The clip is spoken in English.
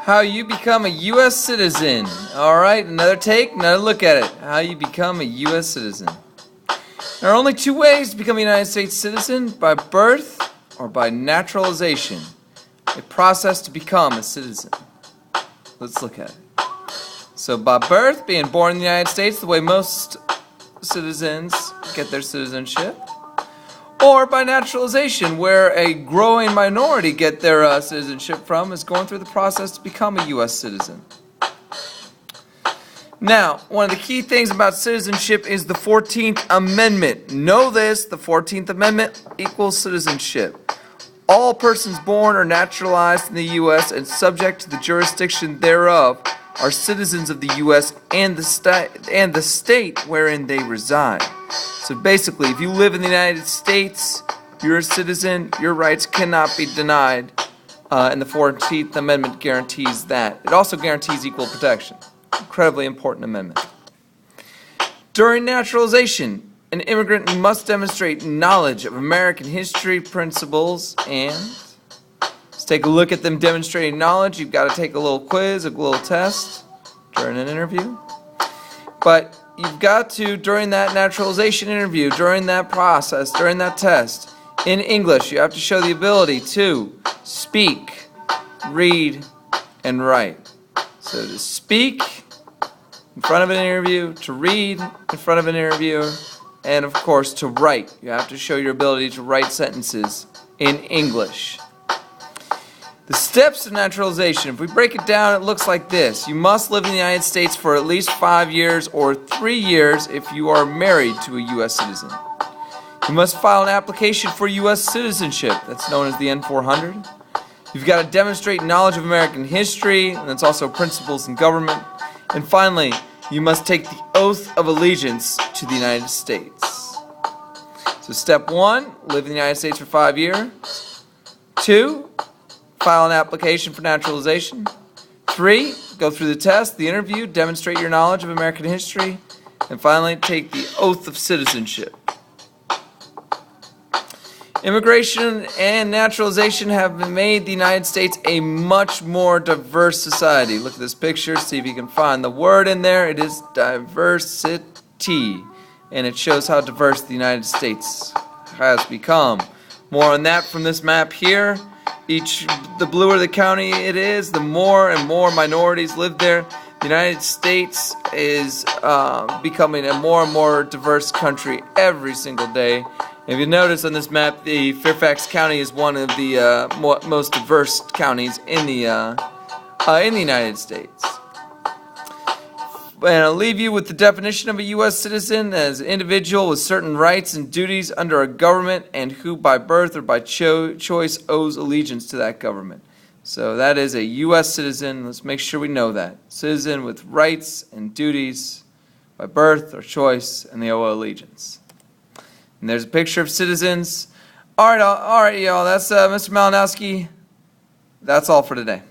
How you become a U.S. citizen. All right, another take, another look at it. How you become a U.S. citizen. There are only two ways to become a United States citizen: by birth or by naturalization. A process to become a citizen. Let's look at it. So by birth, being born in the United States, the way most citizens get their citizenship. Or by naturalization, where a growing minority get their citizenship from, is going through the process to become a U.S. citizen. Now, one of the key things about citizenship is the 14th Amendment. Know this, the 14th Amendment equals citizenship. All persons born or naturalized in the U.S. and subject to the jurisdiction thereof are citizens of the U.S. and the state wherein they reside. So basically, if you live in the United States, you're a citizen, your rights cannot be denied, and the 14th Amendment guarantees that. It also guarantees equal protection. Incredibly important amendment. During naturalization, an immigrant must demonstrate knowledge of American history, principles, and let's take a look at them demonstrating knowledge. You've got to take a little quiz, a little test during an interview. But you've got to, during that naturalization interview, during that process, during that test, in English, you have to show the ability to speak, read, and write. So to speak in front of an interview, to read in front of an interviewer, and of course to write. You have to show your ability to write sentences in English. The steps to naturalization, if we break it down, it looks like this. You must live in the United States for at least 5 years or 3 years if you are married to a U.S. citizen. You must file an application for U.S. citizenship. That's known as the N-400. You've got to demonstrate knowledge of American history, and that's also principles in government. And finally, you must take the oath of allegiance to the United States. So step 1, live in the United States for 5 years. 2, file an application for naturalization. 3, go through the test, the interview, demonstrate your knowledge of American history. And finally, take the oath of citizenship. Immigration and naturalization have made the United States a much more diverse society. Look at this picture, see if you can find the word in there. It is diversity, and it shows how diverse the United States has become. More on that from this map here. The bluer the county it is, the more and more minorities live there. The United States is becoming a more and more diverse country every single day. If you notice on this map, the Fairfax County is one of the most diverse counties in the United States. And I'll leave you with the definition of a U.S. citizen as an individual with certain rights and duties under a government and who by birth or by choice owes allegiance to that government. So that is a U.S. citizen. Let's make sure we know that. Citizen with rights and duties by birth or choice, and they owe allegiance. And there's a picture of citizens. All right, y'all. That's Mr. Malinowski. That's all for today.